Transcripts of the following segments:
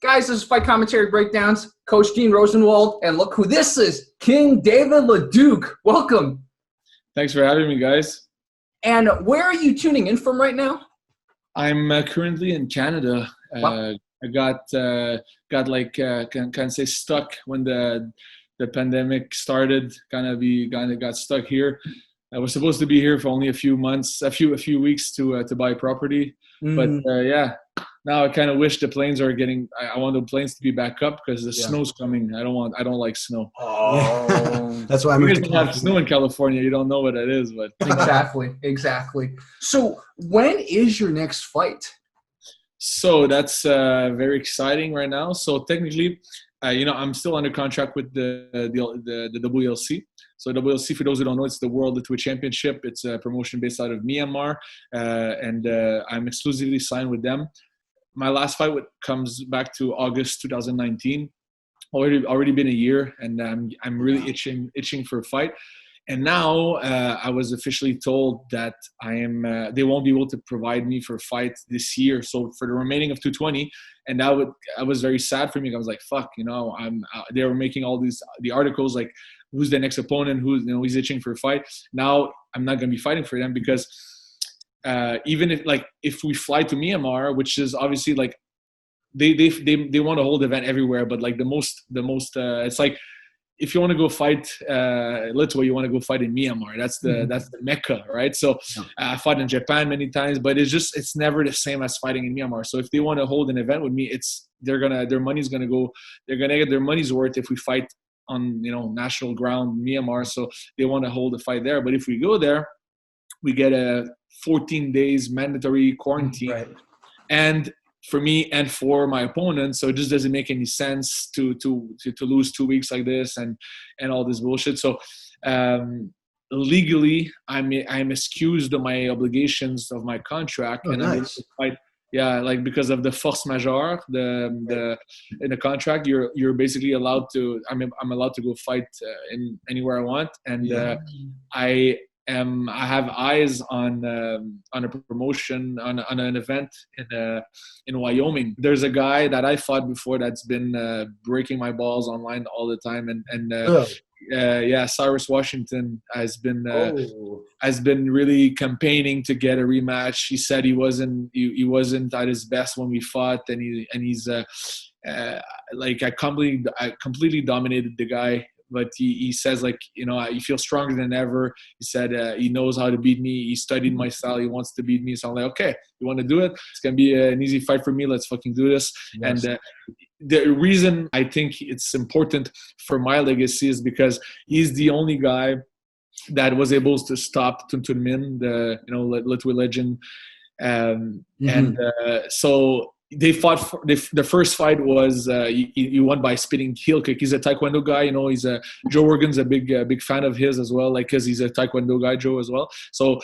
Guys, this is Fight Commentary Breakdowns. Coach Dean Rosenwald. And look who this is. King David Leduc. Welcome. Thanks for having me, guys. And where are you tuning in from right now? I'm currently in Canada. Wow. I got say stuck when the pandemic started. Kind of got stuck here. I was supposed to be here for only a few months, a few weeks to buy property. But now I kind of wish the planes are getting. I want the planes to be back up because the snow's coming. I don't like snow. Oh, that's why I moved to have snow in California. You don't know what it is, but exactly. So when is your next fight? So that's very exciting right now. So technically, I'm still under contract with the WLC. So WLC, for those who don't know, it's the World Lethwei Championship. It's a promotion based out of Myanmar, and I'm exclusively signed with them. My last fight comes back to August 2019. Already been a year, and I'm really itching for a fight. And now I was officially told that they won't be able to provide me for a fight this year. So for the remaining of 220, and that was very sad for me. I was like, fuck, they were making all the articles like, who's the next opponent, who's itching for a fight. Now I'm not going to be fighting for them because even if we fly to Myanmar, which is obviously like they want to hold event everywhere, but like the most it's like if you want to go fight Lethwei, you want to go fight in Myanmar. That's the Mecca, right? So I fought in Japan many times, but it's never the same as fighting in Myanmar. So if they want to hold an event with me, their money's gonna go. They're gonna get their money's worth if we fight on national ground Myanmar. So they want to hold a fight there. But if we go there, we get a 14 days mandatory quarantine, right. And for me and for my opponent, so it just doesn't make any sense to lose 2 weeks like this and all this bullshit. So legally, I'm excused of my obligations of my contract, and nice. I'm able to fight. Yeah, like because of the force majeure, in the contract, you're basically allowed to. I'm allowed to go fight in anywhere I want, and I have eyes on a promotion on an event in Wyoming. There's a guy that I fought before that's been breaking my balls online all the time, and Cyrus Washington has been really campaigning to get a rematch. He said he wasn't at his best when we fought, and he's I completely dominated the guy. But he says he feels stronger than ever. He said he knows how to beat me. He studied my style. He wants to beat me. So I'm like, okay, you want to do it? It's gonna be an easy fight for me. Let's fucking do this. Yes. And the reason I think it's important for my legacy is because he's the only guy that was able to stop Tun Tun Min, the Lethwei legend, and so. They fought. The first fight was he won by spinning heel kick. He's a Taekwondo guy. He's Joe Rogan's a big fan of his as well, because he's a Taekwondo guy, Joe, as well. So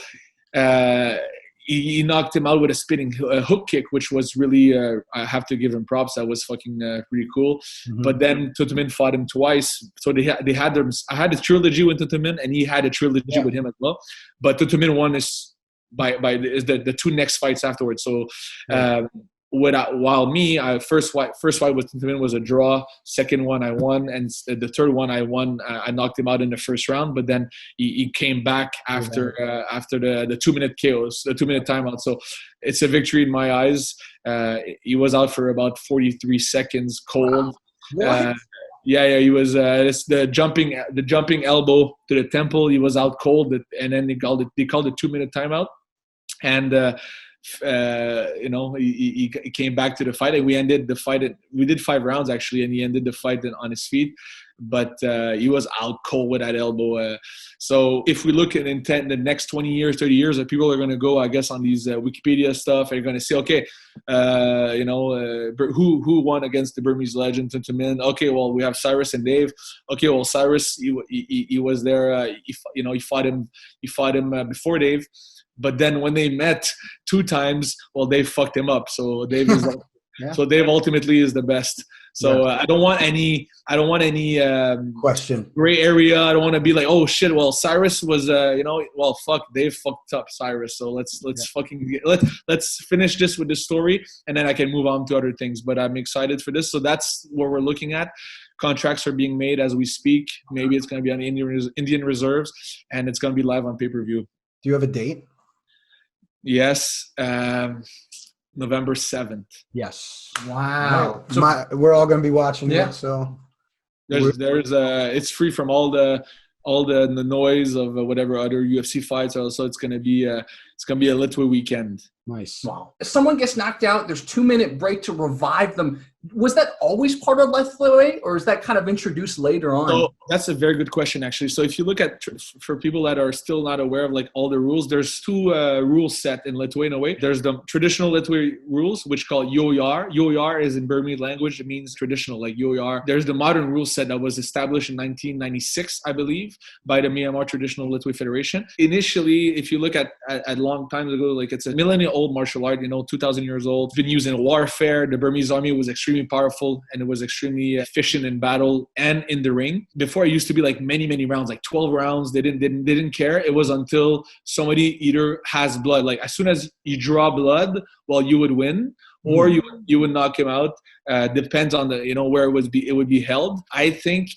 he knocked him out with a spinning hook kick, which was really I have to give him props. That was fucking pretty cool. But then Tun Tun Min fought him twice. So they had them. I had a trilogy with Tun Tun Min, and he had a trilogy with him as well. But Tun Tun Min won is by the two next fights afterwards. So. While me, first fight with Tun Tun Min was a draw. Second one I won, and the third one I won. I knocked him out in the first round, but then he came back after the 2-minute KOs, the 2-minute timeout. So it's a victory in my eyes. He was out for about 43 seconds, cold. Wow. He was. It's the jumping elbow to the temple. He was out cold, and then they called it 2-minute timeout, and. He came back to the fight, and we ended the fight. We did 5 rounds actually, and he ended the fight on his feet. But he was out cold with that elbow. So if we look at intent, the next 20 years, 30 years, people are going to go, I guess, on these Wikipedia stuff, and you're going to say, okay, who won against the Burmese legend Tun Tun Min? Okay, well, we have Cyrus and Dave. Okay, well, Cyrus, he was there. He fought him before Dave. But then when they met 2 times, well, Dave fucked him up. So Dave was like, So Dave ultimately is the best. So I don't want any question, gray area. I don't want to be like, oh shit, well Cyrus was well fuck, Dave fucked up Cyrus. So let's finish this with the story, and then I can move on to other things. But I'm excited for this. So that's what we're looking at. Contracts are being made as we speak. Maybe it's going to be on the Indian reserves, and it's going to be live on pay-per-view. Do you have a date? Yes. November 7th. Yes. Wow. So we're all going to be watching it. So there's it's free from all the noise of whatever other UFC fights. Also, it's going to be a Lethwei weekend. Nice. Wow. If someone gets knocked out, there's 2-minute break to revive them. Was that always part of Lethwei, or is that kind of introduced later on? So that's a very good question, actually. So if you look at, for people that are still not aware of like all the rules, there's two rule set in Lethwei in a way. There's the traditional Lethwei rules, which called Yoyar. Yoyar is in Burmese language. It means traditional, like Yoyar. There's the modern rule set that was established in 1996, I believe, by the Myanmar Traditional Lethwei Federation. Initially, if you look at long times ago, like it's a millennial-old martial art, 2,000 years old. It's been used in warfare. The Burmese army was extremely powerful, and it was extremely efficient in battle and in the ring. Before, it used to be like many rounds, like 12 rounds. They didn't care. It was until somebody either has blood, like as soon as you draw blood, well, you would win, or you would knock him out. Depends on the where it would be held. I think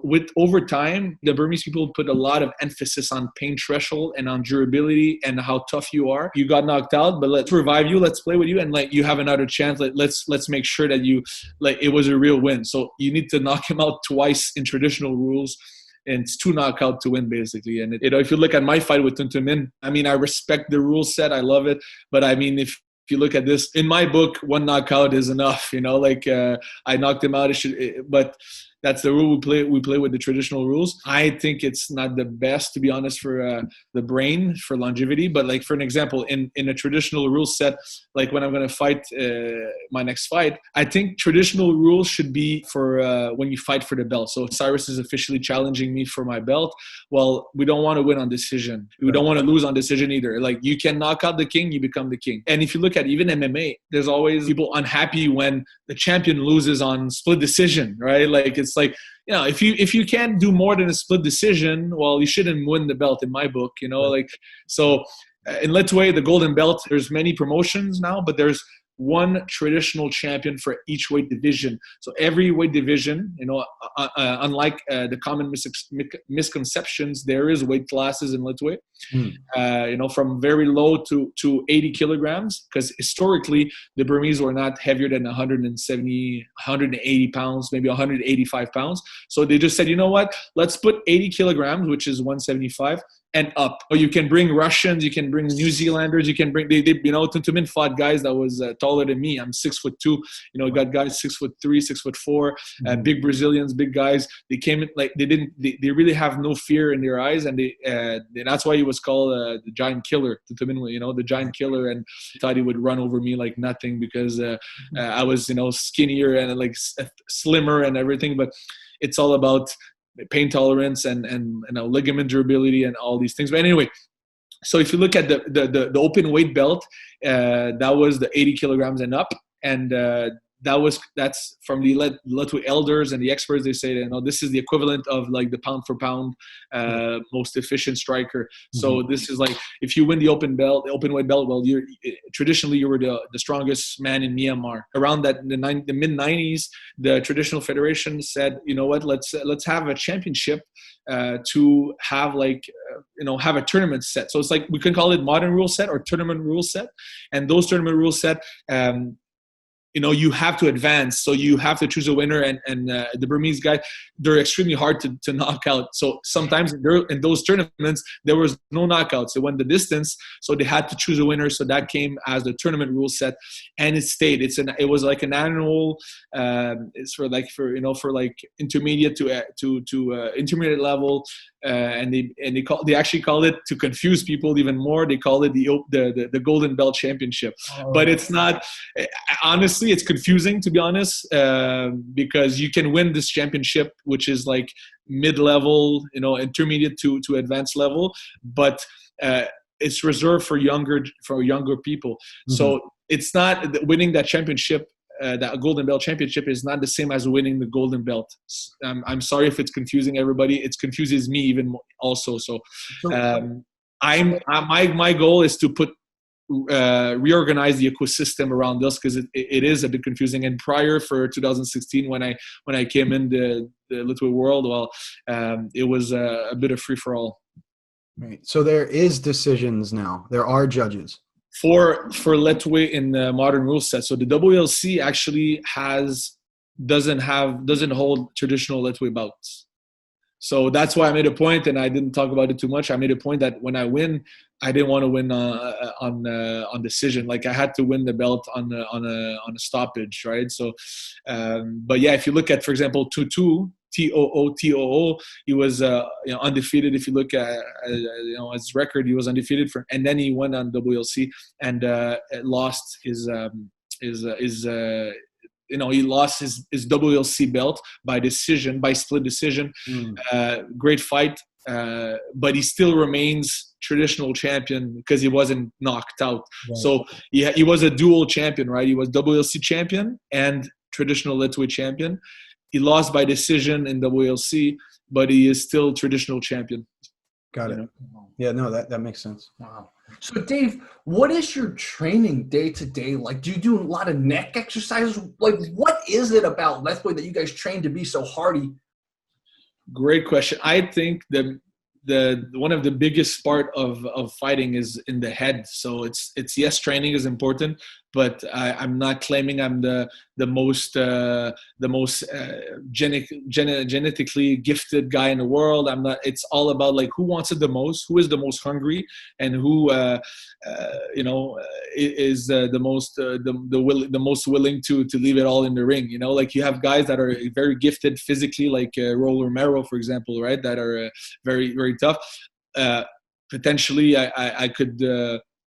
with over time, the Burmese people put a lot of emphasis on pain threshold and on durability and how tough you are. You got knocked out, but let's revive you. Let's play with you, and like you have another chance. Let's make sure that you it was a real win. So you need to knock him out twice in traditional rules. And it's 2 knockout to win, basically. And if you look at my fight with Tun Tun Min, I mean, I respect the rule set. I love it. But I mean, if you look at this, in my book, 1 knockout is enough. I knocked him out. But that's the rule we play with the traditional rules. I think it's not the best, to be honest, for the brain, for longevity. But like, for an example, in a traditional rule set, like when I'm going to fight my next fight, I think traditional rules should be for when you fight for the belt. So Cyrus is officially challenging me for my belt. Well, we don't want to win on decision. We don't want to lose on decision either. Like, you can knock out the king, you become the king. And if you look at even MMA, there's always people unhappy when the champion loses on split decision, right? Like, it's like, if you can't do more than a split decision, well, you shouldn't win the belt in my book, So in Lethwei, the golden belt, there's many promotions now, but there's one traditional champion for each weight division. So every weight division, unlike the common misconceptions, there is weight classes in Lethwei, from very low to 80 kilograms, because historically the Burmese were not heavier than 170, 180 pounds, maybe 185 pounds. So they just said, you know what, let's put 80 kilograms, which is 175, and up. Or you can bring Russians, you can bring New Zealanders, you can bring, Tun Tun Min fought guys that was taller than me. I'm 6'2", got guys 6'3", 6'4", big Brazilians, big guys. They came in, like, they really have no fear in their eyes, and that's why he was called the giant killer. Tun Tun Min, the giant killer, and thought he would run over me like nothing because I was, skinnier and like slimmer and everything, but it's all about pain tolerance and ligament durability and all these things. But anyway, so if you look at the open weight belt, that was the 80 kilograms and up, and that's from the Lethwei elders and the experts. They say that, this is the equivalent of like the pound for pound most efficient striker. So this is like, if you win the open weight belt, well, traditionally you were the strongest man in Myanmar. Around the mid 90s, the traditional federation said, you know what, let's have a championship to have have a tournament set. So it's like, we can call it modern rule set or tournament rule set, and those tournament rule set. You have to advance, so you have to choose a winner, and the Burmese guy, they're extremely hard to knock out. So sometimes in those tournaments, there was no knockouts. They went the distance, so they had to choose a winner. So that came as the tournament rule set, and it stayed. It was like an annual. It's for intermediate to intermediate level, and they actually called it, to confuse people even more, they called it the Golden Belt Championship. But it's not, honestly. It's confusing, to be honest, because you can win this championship, which is like mid-level, intermediate to advanced level, but it's reserved for younger people. So it's not winning that championship that golden belt championship is not the same as winning the golden belt. I'm sorry if it's confusing everybody. It confuses me even more also. So my goal is to reorganize the ecosystem around this, because it is a bit confusing. And prior, for 2016, when I came in the Lethwei world, it was a bit of free for all. Right. So there is decisions now. There are judges for Lethwei in the modern rule set. So the WLC actually doesn't hold traditional Lethwei bouts. So that's why I made a point, and I didn't talk about it too much. I made a point that when I win, I didn't want to win on decision. Like, I had to win the belt on a stoppage, right? So, but yeah, if you look at, for example, Too, Too, he was undefeated. If you look at his record, he was undefeated and then he went on WLC and lost his he lost his WLC belt by split decision. Great fight, but he still remains traditional champion because he wasn't knocked out. Right. So he was a dual champion, right? He was WLC champion and traditional Lethwei champion. He lost by decision in WLC, but he is still traditional champion. Got it. Yeah, no, that makes sense. Wow. So, Dave, what is your training day to day like? Do you do a lot of neck exercises? Like, what is it about Lethwei that you guys train to be so hardy? Great question. I think the one of the biggest part of fighting is in the head. So it's yes, training is important, but I'm not claiming I'm the most genetically gifted guy in the world. I'm not. It's all about like who wants it the most, who is the most hungry, and who is the most willing to leave it all in the ring. Like you have guys that are very gifted physically, like Raul Romero, for example, right? That are very, very tough. Potentially, I could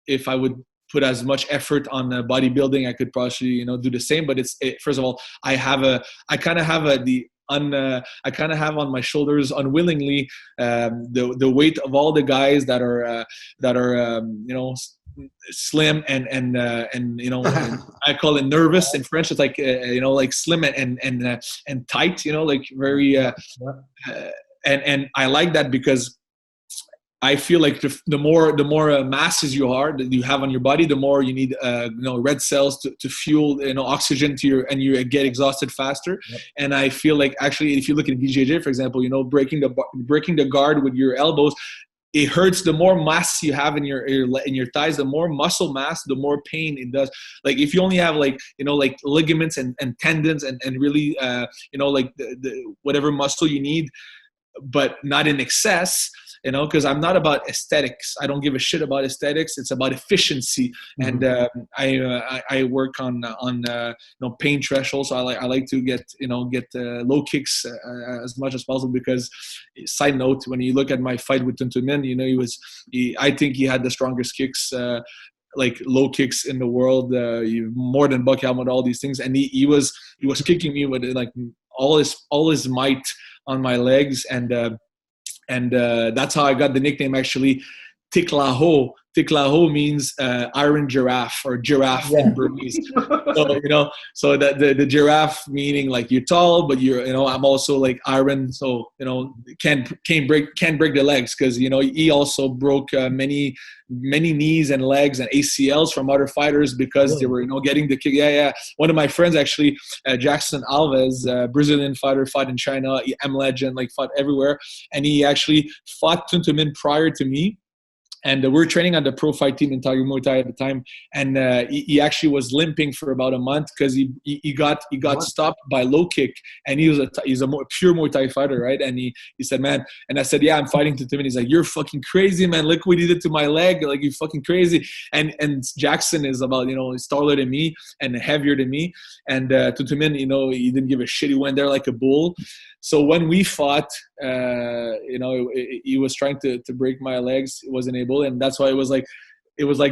if I would put as much effort on bodybuilding, I could probably do the same. But first of all, I kind of have on my shoulders unwillingly the weight of all the guys that are slim and I call it nervous in French. It's like like slim and tight, like very and I like that because I feel like the more masses you have on your body, the more you need red cells to fuel oxygen to and you get exhausted faster. Yep. And I feel like actually, if you look at BJJ, for example, breaking the guard with your elbows, it hurts. The more mass you have in your thighs, the more muscle mass, the more pain it does. Like if you only have like ligaments and tendons and really like the whatever muscle you need, but not in excess. Because I'm not about aesthetics. I don't give a shit about aesthetics. It's about efficiency, and I work on pain thresholds. So I like to get low kicks as much as possible. Because, side note, when you look at my fight with Tun Tun Min, I think he had the strongest kicks. Like low kicks in the world, more than Buck Helmut, all these things, and he was kicking me with like all his might on my legs, and that's how I got the nickname, actually, Tiklaho. Tiklaho means iron giraffe or giraffe in Burmese. So that the giraffe meaning like you're tall, but I'm also like iron. So can't break the legs, because he also broke many knees and legs and ACLs from other fighters because they were getting the kick. Yeah. One of my friends actually, Jackson Alves, Brazilian fighter, fought in China, M legend, like fought everywhere, and he actually fought Tun Tun Min prior to me. And we were training on the pro fight team in Tiger Muay Thai at the time, and he actually was limping for about a month because he got stopped by low kick, and he's a pure Muay Thai fighter, right? And he said, man, and I said, yeah, I'm fighting Tun Tun Min. He's like, you're fucking crazy, man. Look what he did to my leg. Like, you're fucking crazy. And Jackson is about he's taller than me and heavier than me, and Tun Tun Min, he didn't give a shit. He went there like a bull. So when we fought, he was trying to break my legs. He wasn't able. And that's why it was like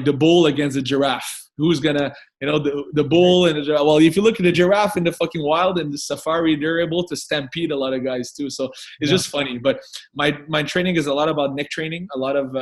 the bull against the giraffe. Who's gonna, the bull and the giraffe. Well, if you look at the giraffe in the fucking wild and the safari, they're able to stampede a lot of guys too. So it's just funny. But my training is a lot about neck training, a lot of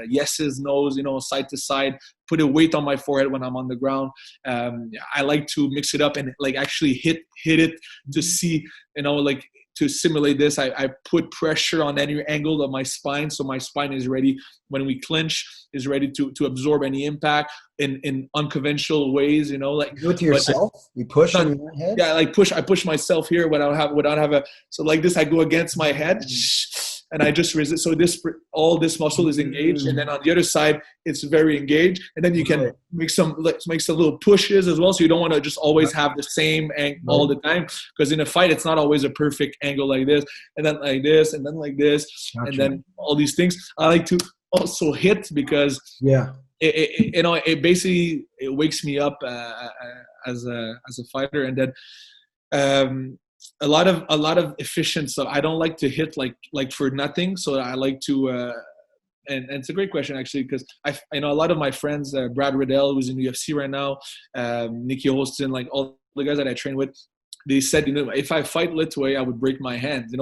yeses, no's, side to side, put a weight on my forehead when I'm on the ground. I like to mix it up and like actually hit it to see, like to simulate this. I put pressure on any angle of my spine, so my spine is ready when we clinch, is ready to absorb any impact in unconventional ways. Like you do it to yourself. You push on your head. Yeah, like I push myself here without have a. So like this, I go against my head. And I just resist. So all this muscle is engaged, and then on the other side, it's very engaged. And then you can make some little pushes as well. So you don't want to just always have the same angle all the time, because in a fight, it's not always a perfect angle like this, and then like this, and then like this, and then all these things. I like to also hit because it basically wakes me up as a fighter, and then. A lot of efficient stuff. I don't like to hit like for nothing. So I like to, and it's a great question actually, because I know a lot of my friends, Brad Riddell, who's in UFC right now, Nicky Holston, like all the guys that I train with, they said, if I fight Lethwei, I would break my hand.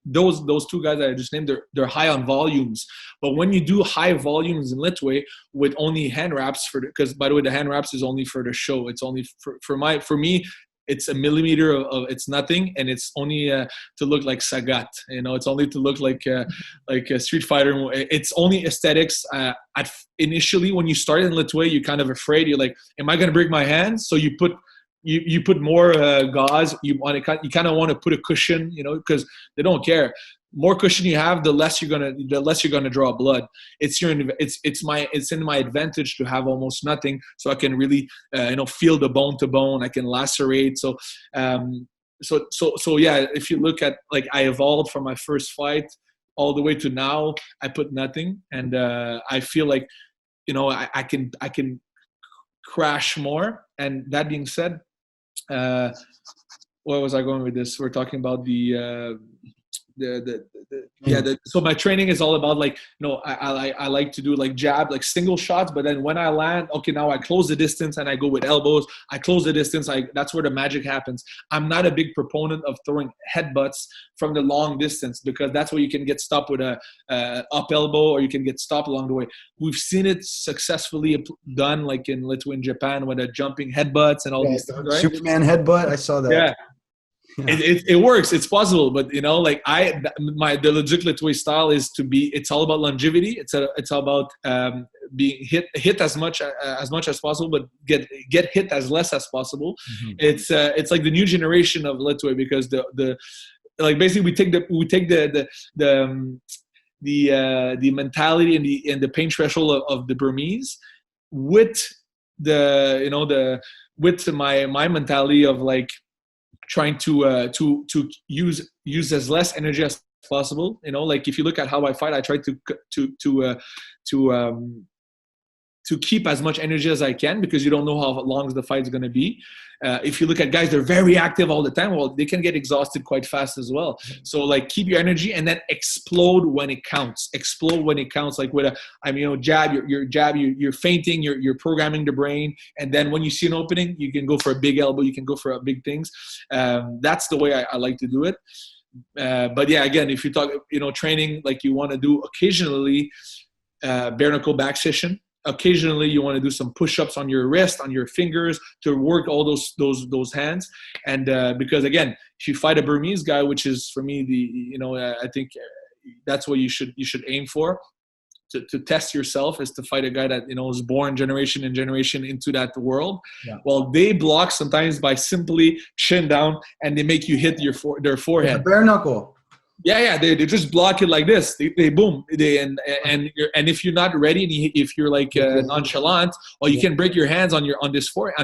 Those two guys that I just named, they're high on volumes. But when you do high volumes in Lethwei with only hand wraps, because by the way, the hand wraps is only for the show. It's only for me. It's a millimeter of it's nothing, and it's only to look like Sagat. It's only to look like a Street Fighter. It's only aesthetics. Initially, when you start in Lethwei, you're kind of afraid. You're like, "Am I going to break my hands?" So you put more gauze. You kind of want to put a cushion, because they don't care. More cushion you have, the less you're gonna draw blood. It's in my advantage to have almost nothing, so I can really feel the bone to bone. I can lacerate. So yeah. If you look at I evolved from my first fight all the way to now, I put nothing, and I feel like I can crash more. And that being said, where was I going with this? We're talking about so my training is all about I like to do jab, single shots, but then when I land, okay, now I close the distance and I go with elbows. I close the distance. That's where the magic happens. I'm not a big proponent of throwing headbutts from the long distance, because that's where you can get stopped with a up elbow, or you can get stopped along the way. We've seen it successfully done in Lethwei, Japan, with the jumping headbutts and all these things, right? Superman headbutt. I saw that. Yeah. It works. It's possible, but the Leduc Lethwei style is it's all about longevity. It's all about being hit as much as possible, but get hit as less as possible. Mm-hmm. It's like the new generation of Lethwei, because basically we take the mentality and the pain threshold of the Burmese with with my mentality of trying to use as less energy as possible. If you look at how I fight, I try to keep as much energy as I can, because you don't know how long the fight's going to be. If you look at guys, they're very active all the time. Well, they can get exhausted quite fast as well. So keep your energy and then explode when it counts. Explode when it counts. With jab, you're feinting, you're programming the brain. And then when you see an opening, you can go for a big elbow. You can go for big things. That's the way I like to do it. But yeah, again, if you talk, training you want to do occasionally, bare knuckle back session. Occasionally, you want to do some push-ups on your wrist, on your fingers, to work all those hands. And because again, if you fight a Burmese guy, which is for me I think that's what you should aim for, to test yourself, is to fight a guy that is born generation and generation into that world. Yeah. Well, they block sometimes by simply chin down, and they make you hit their forehead. Bare knuckle. Yeah, they just block it like this. They boom. And if you're not ready, and if you're nonchalant, well, you can break your hands on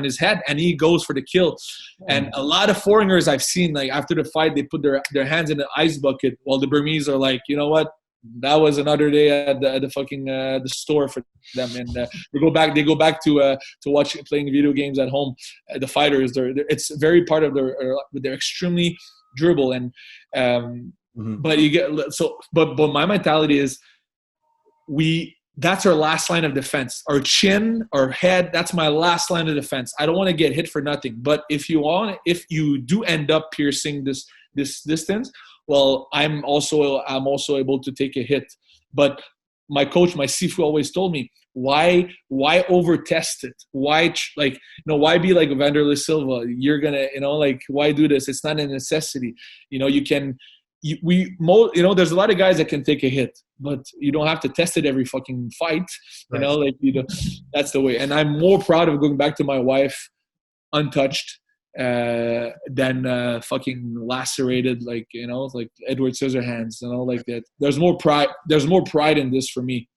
his head, and he goes for the kill. And a lot of foreigners I've seen, after the fight, they put their hands in the ice bucket, while the Burmese are you know what? That was another day at the fucking the store for them, and they go back to playing video games at home. The fighters, it's very part of they're extremely durable, and but you get but my mentality is that's our last line of defense. Our chin, our head, that's my last line of defense. I don't want to get hit for nothing. But if you do end up piercing this distance, well, I'm also able to take a hit. But my coach, my Sifu, always told me, why over test it? Why why be like Vanderlei Silva? You're gonna, why do this? It's not a necessity. You can. There's a lot of guys that can take a hit, but you don't have to test it every fucking fight. That's the way. And I'm more proud of going back to my wife untouched than fucking lacerated, like Edward Scissorhands, like that. There's more pride in this for me.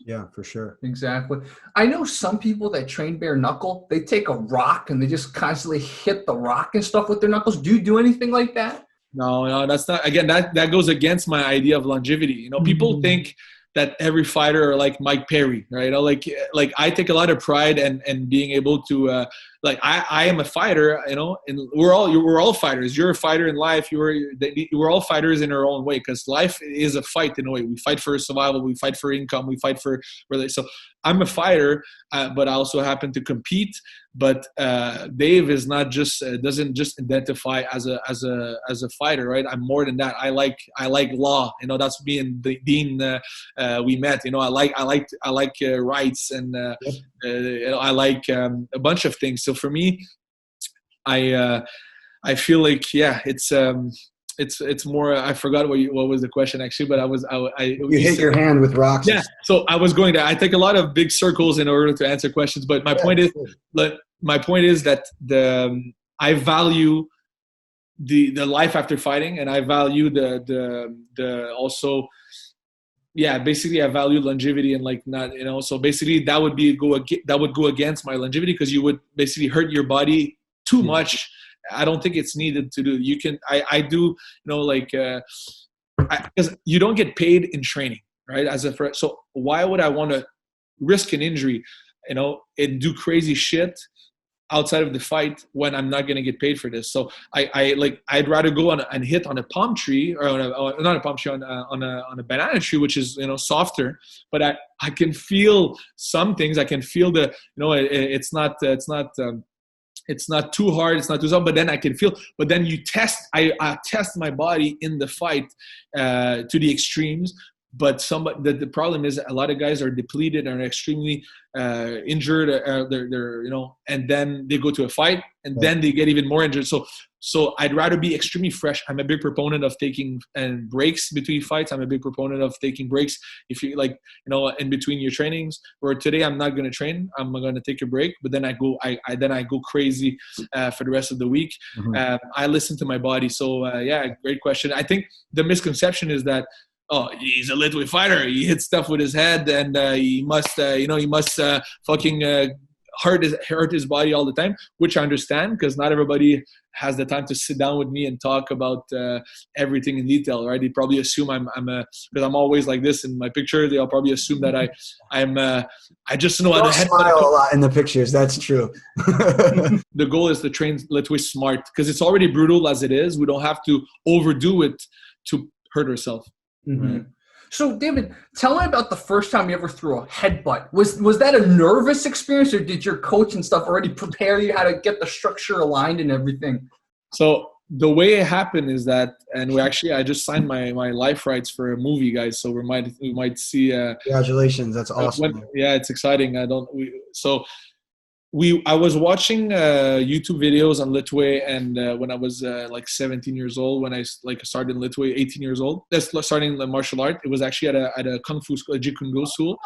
Yeah, for sure. Exactly. I know some people that train bare knuckle, they take a rock and they just constantly hit the rock and stuff with their knuckles. Do you do anything like that? No, that's not. Again, that goes against my idea of longevity. People think that every fighter are like Mike Perry, right? Like I take a lot of pride and being able to I am a fighter, and we're all fighters. You're a fighter in life. We're all fighters in our own way, because life is a fight in a way. We fight for survival. We fight for income. We fight for so. I'm a fighter, but I also happen to compete. But Dave is not just doesn't just identify as a fighter, right? I'm more than that. I like law. That's me and Dean. We met. I like rights, and I like a bunch of things. So for me, I feel like it's more. I forgot what was the question actually, but you hit your hand with rocks. Yeah. So I was going to. I take a lot of big circles in order to answer questions, but my point is that I value the life after fighting, and I value the also. Yeah, basically I value longevity and so basically that would go against my longevity, because you would basically hurt your body too much. I don't think it's needed to do. You can, I do, because you don't get paid in training, right? So why would I want to risk an injury, and do crazy shit outside of the fight when I'm not going to get paid for this? So I'd rather go and hit on a palm tree, or not a palm tree, on a banana tree, which is softer. But I can feel some things. I can feel it's not too hard. It's not too soft. But then I can feel. But then I test my body in the fight to the extremes. But the problem is a lot of guys are depleted and are extremely injured. They're and then they go to a fight, and then they get even more injured. So I'd rather be extremely fresh. I'm a big proponent of taking breaks between fights. I'm a big proponent of taking breaks if you in between your trainings. Or today I'm not going to train. I'm going to take a break, but then I go crazy for the rest of the week. Mm-hmm. I listen to my body. So great question. I think the misconception is that, oh, he's a Lethwei fighter. He hits stuff with his head, and he must fucking hurt his body all the time. Which I understand, because not everybody has the time to sit down with me and talk about everything in detail, right? They probably assume because I'm always like this in my picture. They'll probably assume that I just know how to smile a lot in the pictures. That's true. The goal is to train Lethwei smart, because it's already brutal as it is. We don't have to overdo it to hurt ourselves. Mm-hmm. Right. So, David, tell me about the first time you ever threw a headbutt. Was that a nervous experience, or did your coach and stuff already prepare you how to get the structure aligned and everything? So the way it happened is that, and I just signed my life rights for a movie, guys. So we might see. Congratulations, that's awesome. It's exciting. I was watching YouTube videos on Lethwei, and when I was 17 years old, when I started in Lethwei, 18 years old, starting the martial art. It was actually at a kung fu school, a Jeet Kune Do school,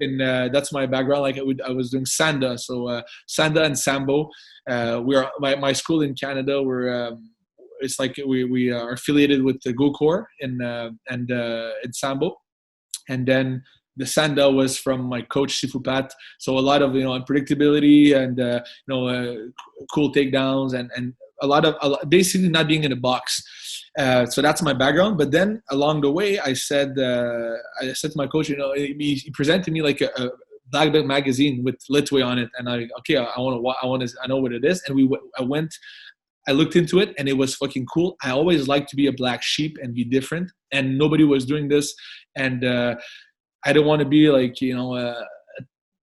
and that's my background. I was doing Sanda, so Sanda and Sambo. My school in Canada. It's like we are affiliated with the Go-Corps and Sambo, and then the Sanda was from my coach Sifu Pat, so a lot of unpredictability and cool takedowns and a lot of basically not being in a box. So that's my background. But then along the way, I said to my coach, he presented me like a black belt magazine with Lethwei on it, and I know what it is, and I looked into it, and it was fucking cool. I always like to be a black sheep and be different, and nobody was doing this, and I don't want to be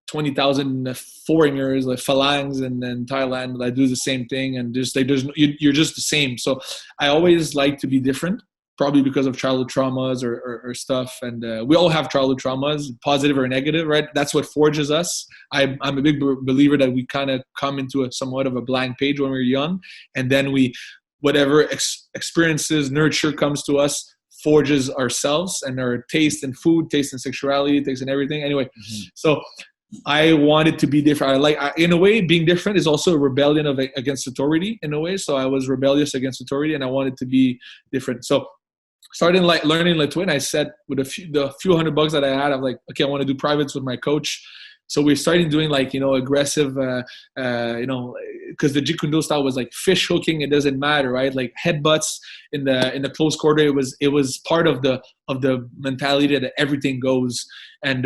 20,000 foreigners like phalangs and then Thailand that do the same thing, and just you're just the same. So I always like to be different. probably because of childhood traumas or stuff. And we all have childhood traumas, positive or negative, right? That's what forges us. I'm a big believer that we kind of come into somewhat of a blank page when we're young, and then whatever experiences, nurture comes to us, forges ourselves and our taste in food, taste in sexuality, taste in everything. Anyway, so I wanted to be different. In a way, being different is also a rebellion against authority in a way. So I was rebellious against authority, and I wanted to be different. So started learning Lethwei, and I said with the few $100 that I had, I'm like, okay, I want to do privates with my coach. So we started doing aggressive, because the Jeet Kune Do style was like fish hooking. It doesn't matter, right? Like headbutts in the close quarter. It was part of the mentality that everything goes. And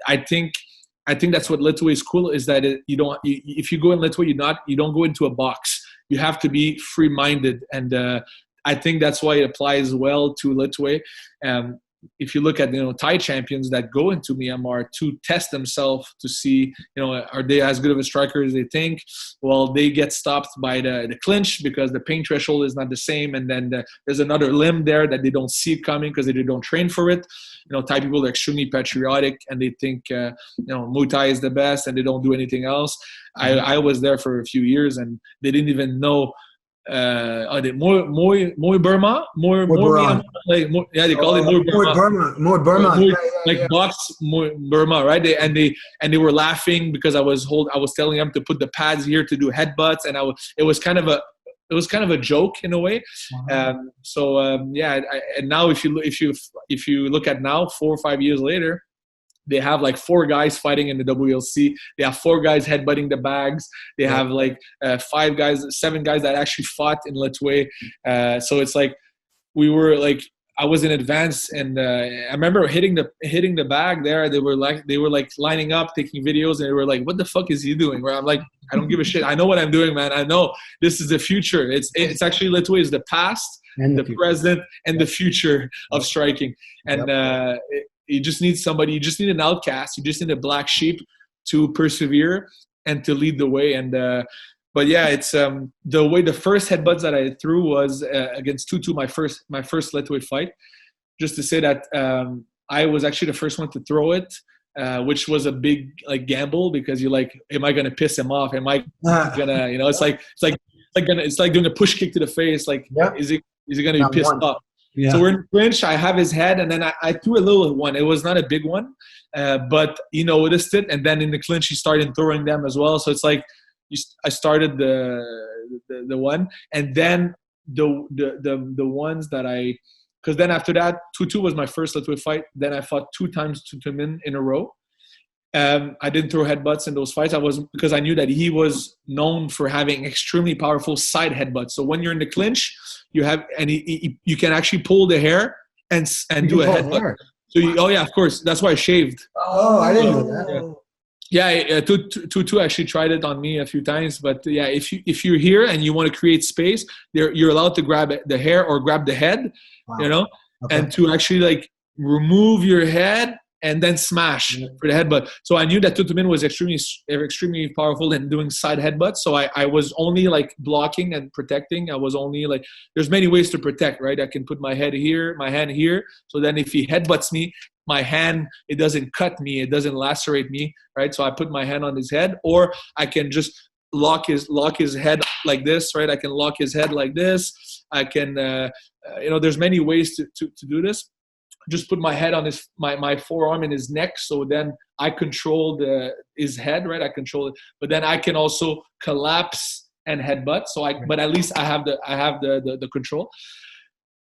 I think that's what Lethwei is cool, is that if you go in Lethwei, you don't go into a box. You have to be free-minded, and I think that's why it applies well to Lethwei. If you look at Thai champions that go into Myanmar to test themselves to see are they as good of a striker as they think, well, they get stopped by the clinch because the pain threshold is not the same, and then there's another limb there that they don't see coming because they don't train for it. Thai people are extremely patriotic, and they think Muay Thai is the best, and they don't do anything else. I was there for a few years, and they didn't even know more Burma, more Myanmar, they call it more Burma, box more Burma, right? They were laughing because I was telling them to put the pads here to do headbutts, and it was kind of a joke in a way. And now if you look at now 4 or 5 years later, they have like 4 guys fighting in the WLC. They have 4 guys headbutting the bags. They have 7 guys that actually fought in Lethwei. So it's like I was in advance, and I remember hitting the bag there. They were lining up, taking videos, and they were like, "What the fuck is he doing?" Where I'm like, "I don't give a shit. I know what I'm doing, man. I know this is the future. It's actually Lethwei is the past, and the present, and the future of striking." And you just need somebody. You just need an outcast. You just need a black sheep to persevere and to lead the way. And but yeah, it's the way the first headbutts that I threw was against Tun Tun, my first Lethwei fight. Just to say that I was actually the first one to throw it, which was a big gamble, because you're like, am I gonna piss him off? Am I gonna it's like doing a push kick to the face. Is he gonna be pissed off? Yeah. So we're in clinch. I have his head, and then I threw a little one. It was not a big one, but he noticed it. And then in the clinch, he started throwing them as well. So it's like I started the one, and then the ones that because then after that, Tun Tun was my first Lethwei fight. Then I fought 2 times Tun Tun Min in a row. I didn't throw headbutts in those fights. Because I knew that he was known for having extremely powerful side headbutts. So when you're in the clinch, you have, and you can actually pull the hair and do a headbutt. Hair. So of course, that's why I shaved. Oh, I didn't know that. Yeah, Tun Tun actually tried it on me a few times, but yeah, if you're here and you want to create space, you're allowed to grab the hair or grab the head, okay. And to actually remove your head and then smash for the headbutt. So I knew that Tun Tun Min was extremely powerful in doing side headbutts. So I was only blocking and protecting. I was only there's many ways to protect, right? I can put my hand here. So then if he headbutts me, my hand, it doesn't cut me. It doesn't lacerate me, right? So I put my hand on his head, or I can just lock his head like this, right? I can lock his head like this. I can, there's many ways to do this. Just put my head on my forearm in his neck, so then I control his head, right? I control it, but then I can also collapse and headbutt. But at least I have the control.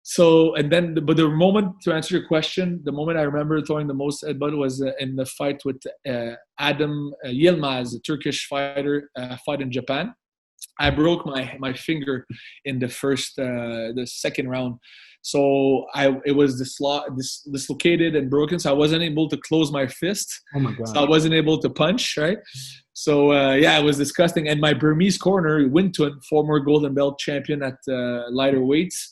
So but the moment, to answer your question, the moment I remember throwing the most headbutt was in the fight with Adem Yilmaz, a Turkish fighter, fought in Japan. I broke my finger in the second round. So it was dislocated and broken, so I wasn't able to close my fist. Oh my God. So I wasn't able to punch, right? So it was disgusting. And my Burmese corner, Tun, former golden belt champion at lighter weights,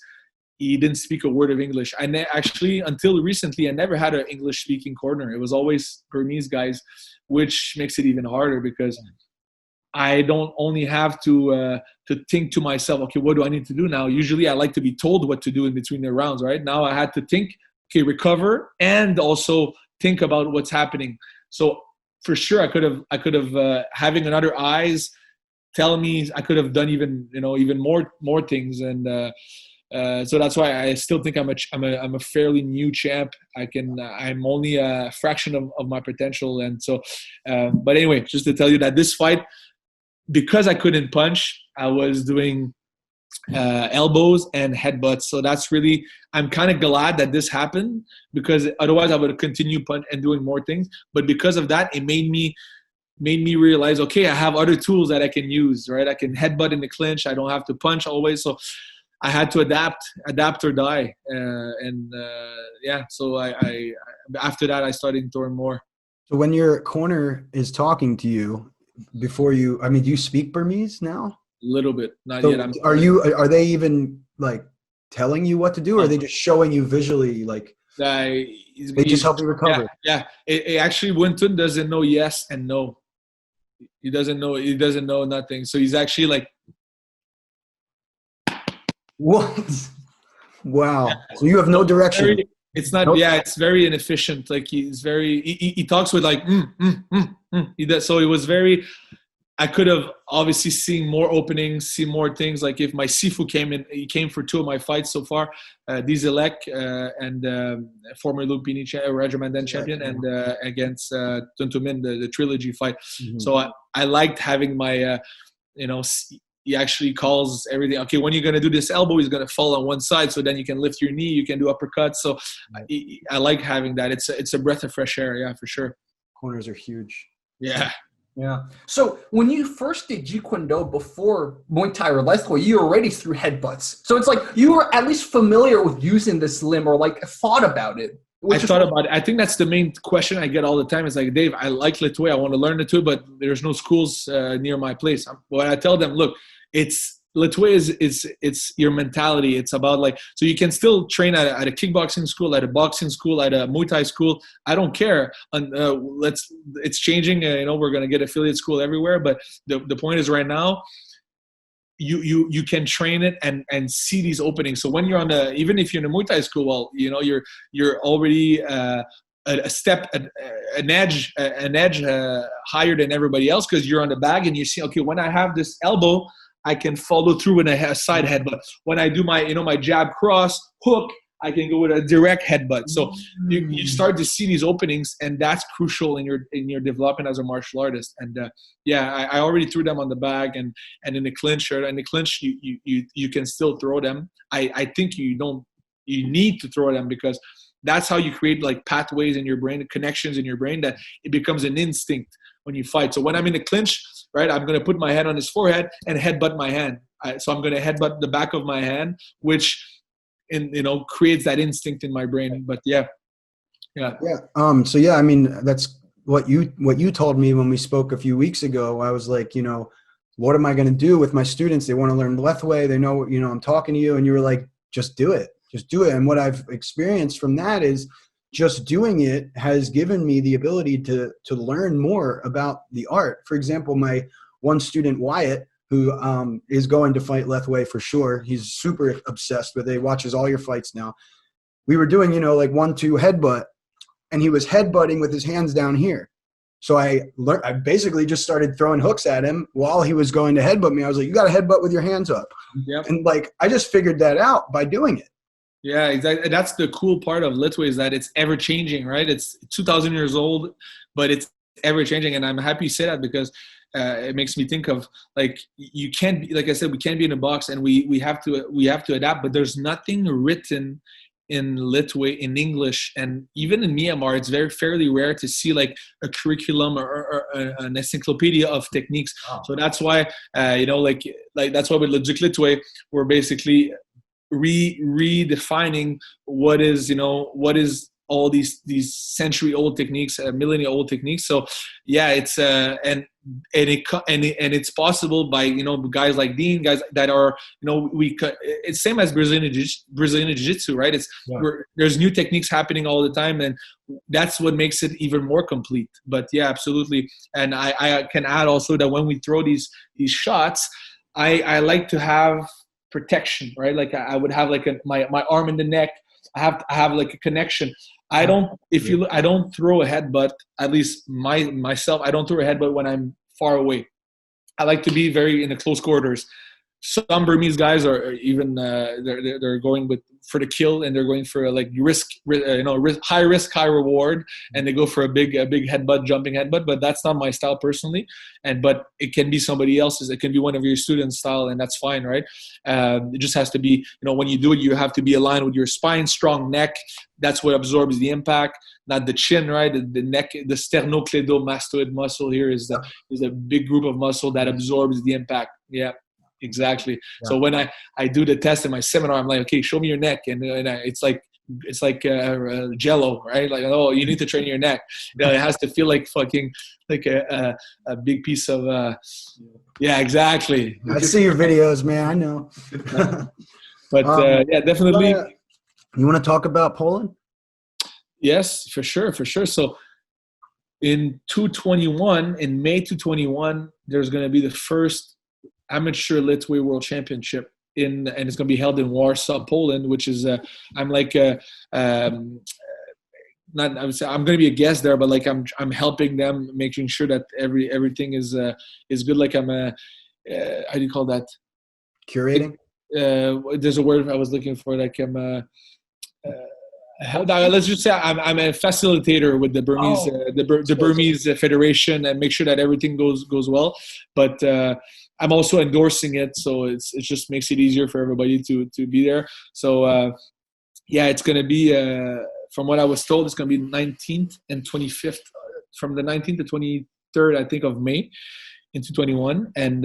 he didn't speak a word of English. Actually, until recently, I never had an English-speaking corner. It was always Burmese guys, which makes it even harder because I don't only have to think to myself, okay, what do I need to do now? Usually I like to be told what to do in between the rounds, right? Now I had to think, okay, recover, and also think about what's happening. So for sure, I could have having another eyes tell me I could have done even more things, and so that's why I still think I'm a fairly new champ. I'm only a fraction of my potential, and so but anyway, just to tell you that this fight, because I couldn't punch, I was doing elbows and headbutts. So that's really, I'm kind of glad that this happened, because otherwise I would have continued punch and doing more things. But because of that, it made me realize, okay, I have other tools that I can use, right? I can headbutt in the clinch. I don't have to punch always. So I had to adapt or die. So I after that, I started throwing more. So when your corner is talking to you, before you, I mean, do you speak Burmese now? A little bit, not So yet. are they even like telling you what to do, or are they just showing you visually, like they just help you recover? Yeah. It actually, Tun doesn't know yes and no. He doesn't know nothing. So he's actually like, what? Wow. So you have no direction. It's not. Yeah, it's very inefficient. Like he talks with like He does. So it was very. I could have obviously seen more openings, see more things. Like if my Sifu came in, he came for 2 of my fights so far, Dizelek and former Lumpini Regimental champion, and against Tun Tun Min, the trilogy fight. Mm-hmm. So I liked having my, he actually calls everything. Okay, when you're gonna do this elbow, he's gonna fall on one side, so then you can lift your knee, you can do uppercuts. So I like having that. It's a breath of fresh air. Yeah, for sure. Corners are huge. Yeah. Yeah. So when you first did Jeet Kune Do before Muay Thai or Lethwei, you already threw headbutts. So it's like you were at least familiar with using this limb, or like thought about it. I thought about it. I think that's the main question I get all the time. It's like, Dave, I like Lethwei. I want to learn it too, but there's no schools near my place. But I tell them, look, Lethwei is your mentality. It's about like, so you can still train at a kickboxing school, at a boxing school, at a Muay Thai school. I don't care. It's changing. We're going to get affiliate school everywhere. But the point is, right now, you can train it and see these openings. So when you're even if you're in a Muay Thai school, well, you're already a step, an edge higher than everybody else, because you're on the bag and you see, okay, when I have this elbow, I can follow through with a side headbutt. When I do my jab cross hook, I can go with a direct headbutt. So you start to see these openings, and that's crucial in your development as a martial artist. And I already threw them on the bag and in the clinch. In the clinch, you can still throw them. I think you need to throw them, because that's how you create like pathways in your brain, connections in your brain, that it becomes an instinct when you fight. So when I'm in the clinch, right, I'm going to put my hand on his forehead and headbutt my hand. So I'm going to headbutt the back of my hand, which creates that instinct in my brain. But yeah. So yeah, I mean, that's what you told me when we spoke a few weeks ago. I was like, what am I going to do with my students? They want to learn Lethwei. They know, I'm talking to you, and you were like, just do it. And what I've experienced from that is just doing it has given me the ability to learn more about the art. For example, my one student, Wyatt, who is going to fight Lethwei for sure. He's super obsessed with it. He watches all your fights now. We were doing, like 1-2 headbutt, and he was headbutting with his hands down here. So I basically just started throwing hooks at him while he was going to headbutt me. I was like, you got to headbutt with your hands up. Yep. And like, I just figured that out by doing it. Yeah, exactly. That's the cool part of Lethwei, is that it's ever changing, right? It's 2,000 years old, but it's ever changing. And I'm happy you say that, because it makes me think of, like, you can't be, like I said, we can't be in a box, and we have to adapt. But there's nothing written in Lethwei in English, and even in Myanmar, it's fairly rare to see like a curriculum or an encyclopedia of techniques. Oh. So that's why that's why with Leduc Lethwei, we're basically redefining what is all these century-old techniques, millennia-old techniques. So yeah, it's and it's possible by guys like Dean, guys that are it's same as Brazilian Jiu-Jitsu, right? There's new techniques happening all the time, and that's what makes it even more complete. But yeah, absolutely. And I can add also that when we throw these shots, I like to have protection, right? Like I would have like my arm in the neck. I have like a connection. I don't throw a headbutt, at least myself, I don't throw a headbutt when I'm far away. I like to be very in the close quarters. Some Burmese guys are even they're going for the kill, and they're going for like high risk, high reward, and they go for a big headbutt, jumping headbutt. But that's not my style personally. But it can be somebody else's. It can be one of your students' style, and that's fine, right? It just has to be, when you do it, you have to be aligned with your spine, strong neck. That's what absorbs the impact, not the chin, right? The neck, the sternocleidomastoid muscle here is a big group of muscle that absorbs the impact. Yeah. Exactly. Yeah. So when I do the test in my seminar, I'm like, okay, show me your neck, and it's like Jello, right? Like, oh, you need to train your neck. It has to feel like fucking like a big piece of yeah, exactly. I see your videos, man. I know. But yeah, definitely. You want to talk about Poland? Yes, for sure. So in May 221, there's going to be the first amateur Lethwei World Championship and it's going to be held in Warsaw, Poland, which is I'm like I'm going to be a guest there, but like I'm helping them, making sure that everything is good. Like I'm how do you call that? Curating. There's a word I was looking for. Like I'm let's just say I'm a facilitator with the Burmese the Burmese Federation, and make sure that everything goes well. But I'm also endorsing it, so it just makes it easier for everybody to be there. So yeah, it's going to be from what I was told, it's going to be 19th and 25th, from the 19th to 23rd, I think, of May in 221. And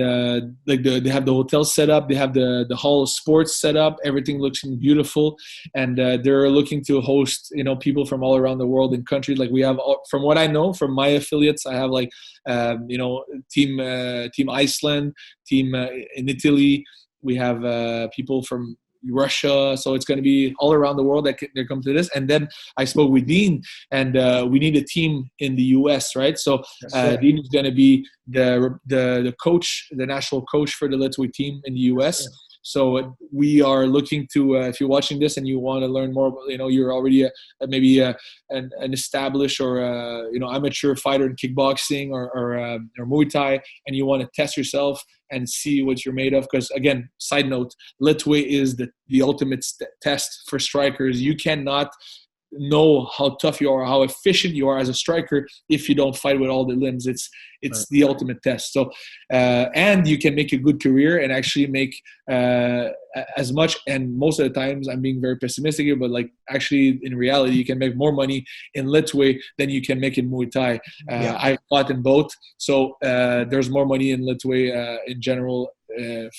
they have the hotel set up, they have the hall of sports set up, everything looks beautiful, and they're looking to host people from all around the world in countries. Like we have, from what I know from my affiliates, I have like team Iceland, team in Italy, we have people from Russia, so it's going to be all around the world that they come to this. And then I spoke with Dean, and we need a team in the US, right? So Dean is going to be the coach, the national coach for the Lethwei team in the US. Yeah. So we are looking to, if you're watching this and you want to learn more, you're already maybe an established or amateur fighter in kickboxing or Muay Thai, and you want to test yourself and see what you're made of. Because again, side note, Lethwei is the ultimate test for strikers. You cannot know how tough you are, how efficient you are as a striker if you don't fight with all the limbs. It's right. The ultimate test. So and you can make a good career and actually make as much, and most of the times I'm being very pessimistic here, but like actually in reality you can make more money in Lethwei than you can make in Muay Thai. I fought in both, so there's more money in Lethwei in general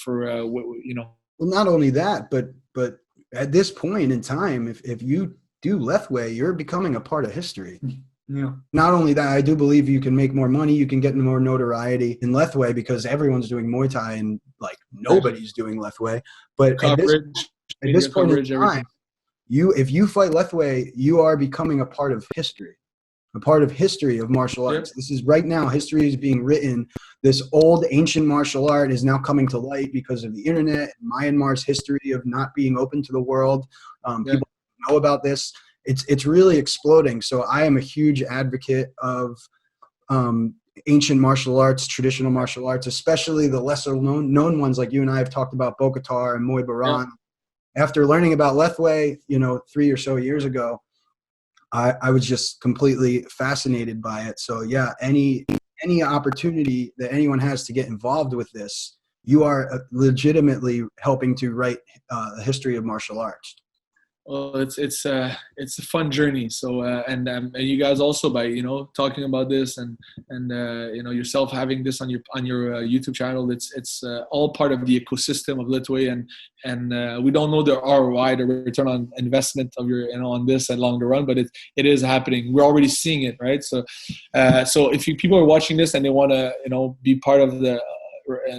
for Well, not only that, but at this point in time, if you do Lethwei, you're becoming a part of history. Yeah. Not only that, I do believe you can make more money, you can get more notoriety in Lethwei because everyone's doing Muay Thai and like nobody's doing Lethwei. But at this point in time, if you fight Lethwei, you are becoming a part of history. A part of history of martial arts. This is right now, history is being written. This old ancient martial art is now coming to light because of the internet, Myanmar's history of not being open to the world. People know about this. It's really exploding. So I am a huge advocate of ancient martial arts, traditional martial arts, especially the lesser known ones like you and I have talked about, Bokatar and Muay Baran. Yeah. After learning about Lethwei, 3 or so years ago, I was just completely fascinated by it. So yeah, any opportunity that anyone has to get involved with this, you are legitimately helping to write the history of martial arts. Well, it's a fun journey. So and you guys also, by talking about this and yourself having this on your YouTube channel, it's all part of the ecosystem of Lethwei, and we don't know the ROI, the return on investment of your on this along the run, but it is happening. We're already seeing it, right? So if people are watching this and they want to be part of the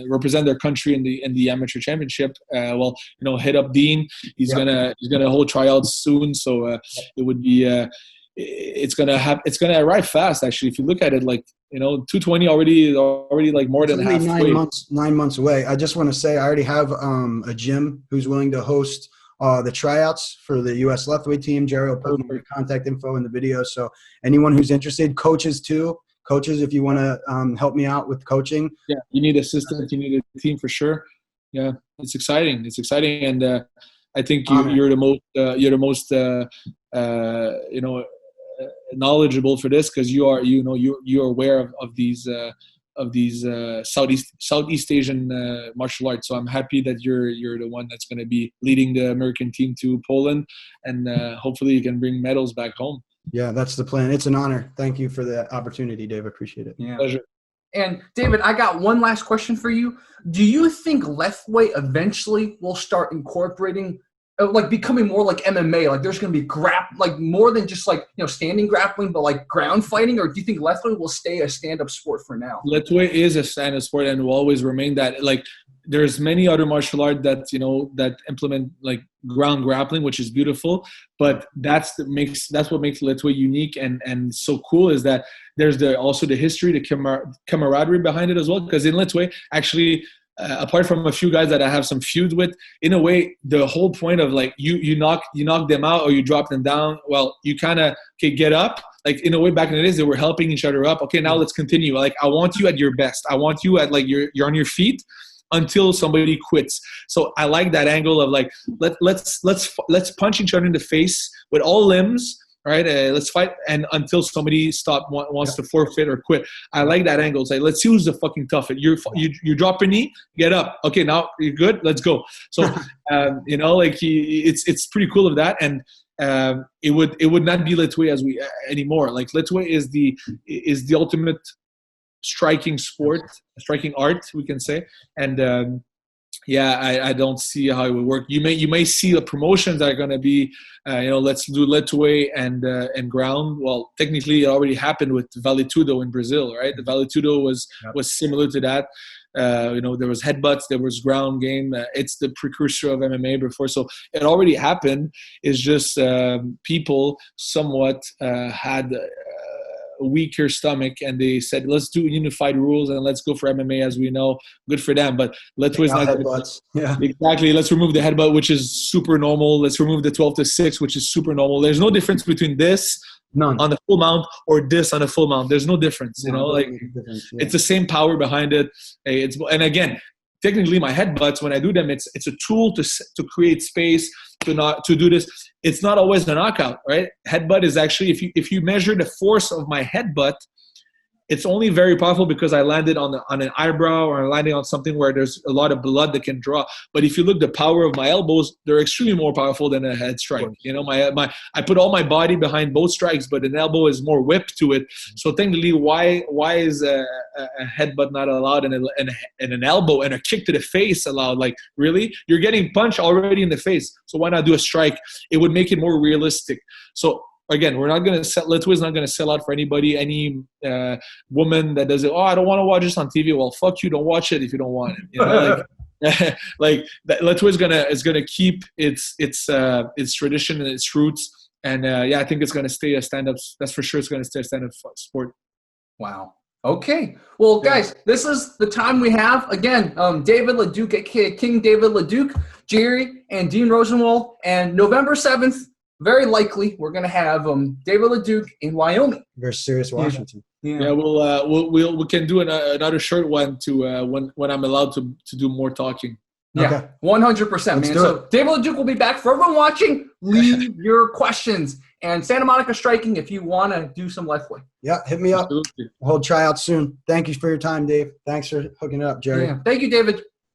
represent their country in the amateur championship, hit up Dean. He's gonna hold tryouts soon, so it would be it's gonna arrive fast. Actually, if you look at it, 220 already like more than half. 9 months away. I just want to say I already have a gym who's willing to host the tryouts for the U.S. Lethwei team. Jerry will put my contact info in the video, so anyone who's interested, coaches too. Coaches, if you want to help me out with coaching. Yeah, you need assistance. You need a team for sure. Yeah, it's exciting. It's exciting, and I think you're the most knowledgeable for this, because you're aware of these Southeast Asian martial arts. So I'm happy that you're the one that's going to be leading the American team to Poland, and hopefully you can bring medals back home. Yeah, that's the plan. It's an honor. Thank you for the opportunity, Dave. I appreciate it. Yeah. Pleasure. And David, I got one last question for you. Do you think Lethwei eventually will start incorporating, becoming more like MMA? Like there's going to be more than just standing grappling, but like ground fighting? Or do you think Lethwei will stay a stand-up sport for now? Lethwei is a stand-up sport and will always remain that. There's many other martial arts that implement ground grappling, which is beautiful, but that's what makes Lethwei unique and so cool, is that there's also the history, the camaraderie behind it as well. Because in Lethwei, actually, apart from a few guys that I have some feud with, in a way, the whole point of you knock them out or you drop them down, well, you kind of get up. In a way, back in the days, they were helping each other up. Okay, now let's continue. I want you at your best. I want you at you're on your feet until somebody quits. So I like that angle of let's punch each other in the face with all limbs, right? Let's fight and until somebody wants to forfeit or quit. I like that angle. It's let's see who's the fucking toughest. You drop a knee, get up. Okay, now you're good. Let's go. So it's pretty cool of that, and it would not be Lethwei anymore. Lethwei is the ultimate striking art, we can say, and I don't see how it would work. You may see the promotions that are going to be let's do Lethwei and ground. Well, technically it already happened with Vale Tudo in Brazil, right? The Vale Tudo was similar to that. There was headbutts, there was ground game. It's the precursor of MMA before, so it already happened. It's just people somewhat had a weaker stomach, and they said, let's do unified rules and let's go for MMA as we know. Good for them, but Lethwei's not headbutts. Yeah, exactly. Let's remove the headbutt, which is super normal. Let's remove the 12-6, which is super normal. There's no difference between this on the full mount or this on the full mount. There's no difference. It's the same power behind it. And again, technically my headbutts, when I do them, it's a tool to create space to do this. It's not always a knockout, right? Headbutt is actually, if you measure the force of my headbutt, it's only very powerful because I landed on an eyebrow or I landed on something where there's a lot of blood that can draw. But if you look the power of my elbows, they're extremely more powerful than a head strike. I put all my body behind both strikes, but an elbow is more whip to it. So technically, why is a headbutt not allowed and an elbow and a kick to the face allowed? Really? You're getting punched already in the face. So why not do a strike? It would make it more realistic. So again, we're not going to sell. Lethwei's not going to sell out for anybody. Any woman that does it, I don't want to watch this on TV. Well, fuck you. Don't watch it if you don't want it. Lethwei is gonna keep its tradition and its roots. And I think it's gonna stay a stand-up. That's for sure. It's gonna stay a stand-up sport. Wow. Okay. Well, guys, this is the time we have. Again, David Leduc, King David Leduc, Jerry, and Dean Rosenwald, and November 7th. Very likely, we're going to have David Leduc in Wyoming versus Cyrus Washington. Yeah, we can do another short one to when I'm allowed to do more talking. Yeah, 100%, man. So David Leduc will be back. For everyone watching, leave your questions. And Santa Monica Striking, if you want to do some Lethwei. Yeah, hit me up. We'll hold tryouts soon. Thank you for your time, Dave. Thanks for hooking it up, Jerry. Yeah. Thank you, David.